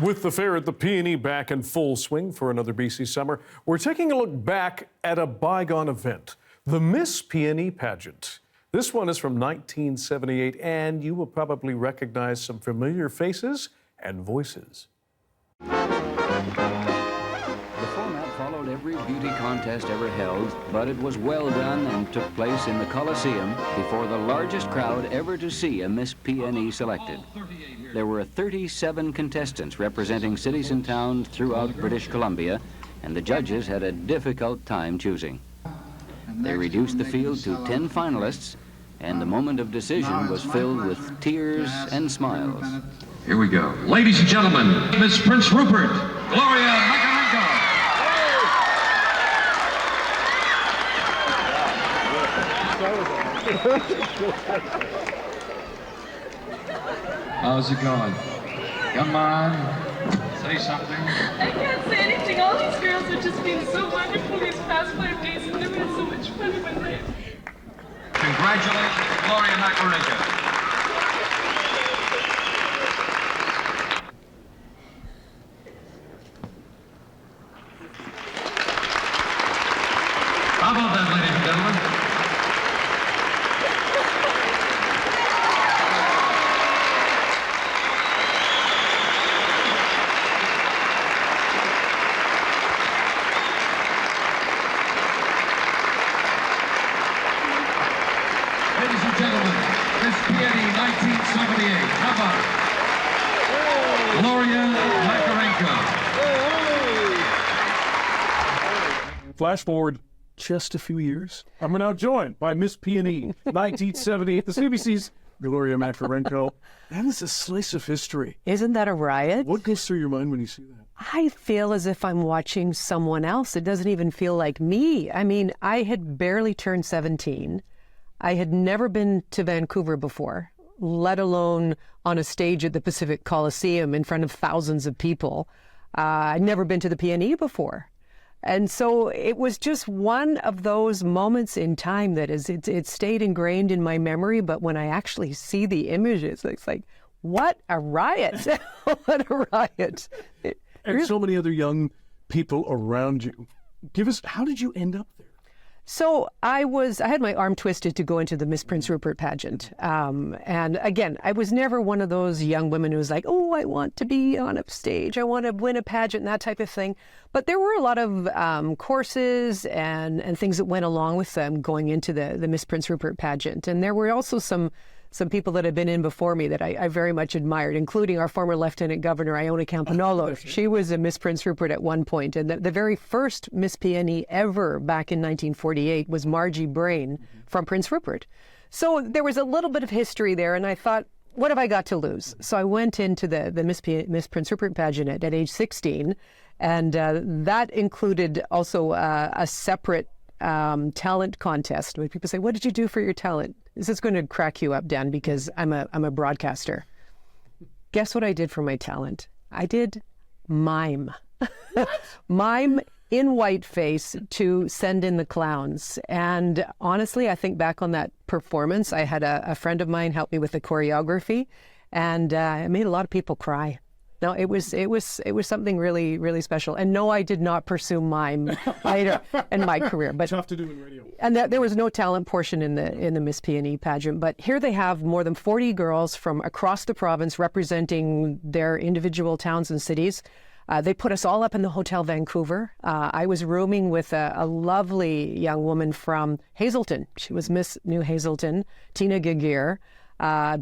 With the fair at the PNE back in full swing for another BC summer, we're taking a look back at a bygone event, the Miss PNE pageant. This one is from 1978, and you will probably recognize some familiar faces and voices. The format followed every beauty contest ever held, but it was well done and took place in the Coliseum before the largest crowd ever to see a Miss PNE selected. There were 37 contestants representing cities and towns throughout British Columbia, and the judges had a difficult time choosing. They reduced the field to 10 finalists, and the moment of decision was filled with tears and smiles. Here we go. Ladies and gentlemen, Miss Prince Rupert, Gloria Macarenko. How's it going? Come on, say something. I can't say anything. All these girls have just been so wonderful these past 5 days, and they've had so much fun in my life. Congratulations, Gloria Macarenko. How about that, ladies and gentlemen? Ladies and gentlemen, Miss PNE 1978. How about Gloria Macarenko? Flash forward just a few years. I'm now joined by Miss PNE 1978, the CBC's Gloria Macarenko. That is a slice of history. Isn't that a riot? What goes through your mind when you see that? I feel as if I'm watching someone else. It doesn't even feel like me. I mean, I had barely turned 17. I had never been to Vancouver before, let alone on a stage at the Pacific Coliseum in front of thousands of people. I'd never been to the PNE before. And so it was just one of those moments in time that it stayed ingrained in my memory. But when I actually see the images, it's like, what a riot. What a riot. And so many other young people around you. How did you end up there? So I had my arm twisted to go into the Miss Prince Rupert pageant. And again, I was never one of those young women who was like, oh, I want to be on a stage. I want to win a pageant and that type of thing. But there were a lot of courses and things that went along with them going into the Miss Prince Rupert pageant. And there were also some people that had been in before me that I very much admired, including our former Lieutenant Governor, Iona Campanolo. She was a Miss Prince Rupert at one point. And the very first Miss PNE ever back in 1948 was Margie Brain from Prince Rupert. So there was a little bit of history there, and I thought, what have I got to lose? So I went into the Miss Prince Rupert pageant at age 16, and that included also a separate talent contest where people say, what did you do for your talent? This is going to crack you up, Dan, because I'm a broadcaster. Guess what I did for my talent? I did mime. Mime in whiteface to send in the clowns. And honestly, I think back on that performance, I had a friend of mine help me with the choreography, and it made a lot of people cry. No, it was something really, really special. And no, I did not pursue mime later in my career. But tough to do in radio. And there was no talent portion in the Miss PNE pageant. But here they have more than 40 girls from across the province representing their individual towns and cities. They put us all up in the Hotel Vancouver. I was rooming with a lovely young woman from Hazelton. She was Miss New Hazelton, Tina Gagir.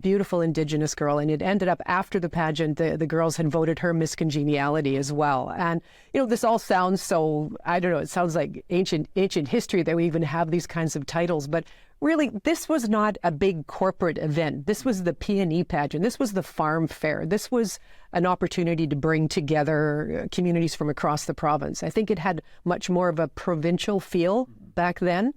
Beautiful Indigenous girl, and it ended up after the pageant, the girls had voted her Miss Congeniality as well. And this all sounds so, I don't know, it sounds like ancient history that we even have these kinds of titles, but really this was not a big corporate event. This was the PNE pageant. This was the farm fair. This was an opportunity to bring together communities from across the province. I think it had much more of a provincial feel back then.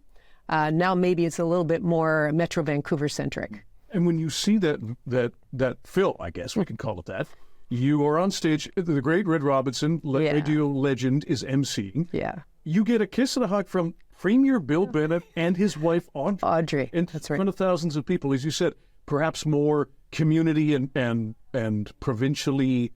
Now maybe it's a little bit more Metro Vancouver centric. And when you see that Phil, I guess we can call it that, you are on stage. The great Red Robinson, radio legend, is emceeing. Yeah. You get a kiss and a hug from Premier Bill Bennett and his wife Audrey. In front of thousands of people, as you said, perhaps more community and provincially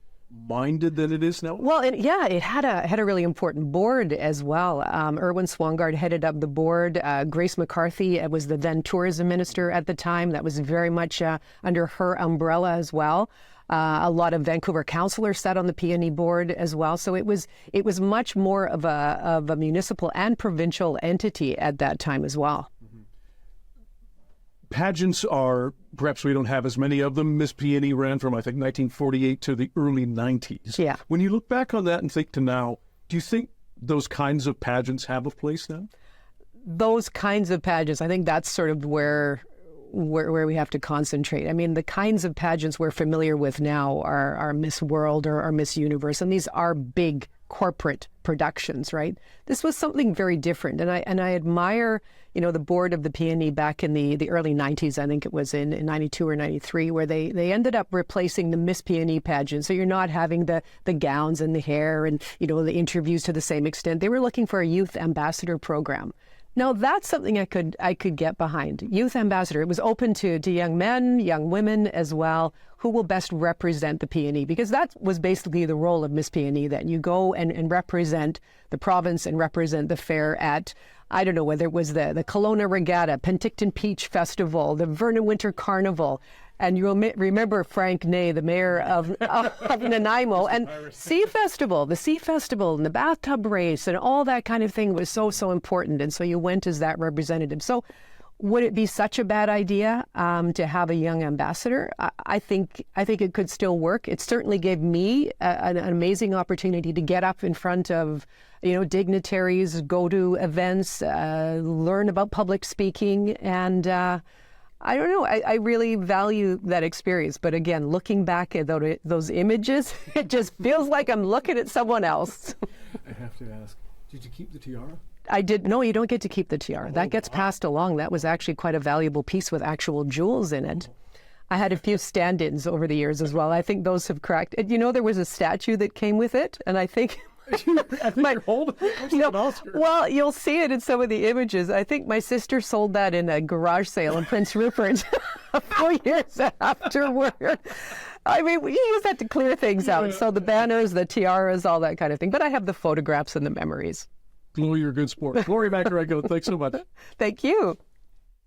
minded than it is now? Well, yeah, it had a really important board as well. Erwin Swangard headed up the board. Grace McCarthy was the then tourism minister at the time. That was very much under her umbrella as well. A lot of Vancouver councillors sat on the PNE board as well. So it was much more of a municipal and provincial entity at that time as well. Pageants are, perhaps we don't have as many of them. Miss PNE ran from, I think, 1948 to the early 90s. Yeah. When you look back on that and think to now, do you think those kinds of pageants have a place now? Those kinds of pageants, I think that's sort of where we have to concentrate. I mean, the kinds of pageants we're familiar with now are Miss World or Miss Universe, and these are big corporate productions, right? This was something very different, and I admire, the board of the PNE back in the early 90s. I think it was in 92 or 93, where they ended up replacing the Miss PNE pageant. So you're not having the gowns and the hair and the interviews to the same extent. They were looking for a youth ambassador program. Now, that's something I could get behind. Youth ambassador. It was open to young men, young women as well, who will best represent the PNE, because that was basically the role of Miss PNE, that you go and represent the province and represent the fair at, I don't know, whether it was the Kelowna Regatta, Penticton Peach Festival, the Vernon Winter Carnival. And you'll remember Frank Ney, the mayor of Nanaimo, and Sea Festival, the Sea Festival and the bathtub race and all that kind of thing was so important. And so you went as that representative. So would it be such a bad idea to have a young ambassador? I think it could still work. It certainly gave me an amazing opportunity to get up in front of dignitaries, go to events, learn about public speaking, and I don't know. I really value that experience. But again, looking back at those images, it just feels like I'm looking at someone else. I have to ask, did you keep the tiara? I did. No, you don't get to keep the tiara. That gets passed along. That was actually quite a valuable piece with actual jewels in it. I had a few stand-ins over the years as well. I think those have cracked. There was a statue that came with it, and I think... you're holding it. Well, you'll see it in some of the images. I think my sister sold that in a garage sale in Prince Rupert a few years afterward. I mean, we use that to clear things out. So the banners, the tiaras, all that kind of thing. But I have the photographs and the memories. Gloria, you're a good sport. Gloria Macarenko, thanks so much. Thank you.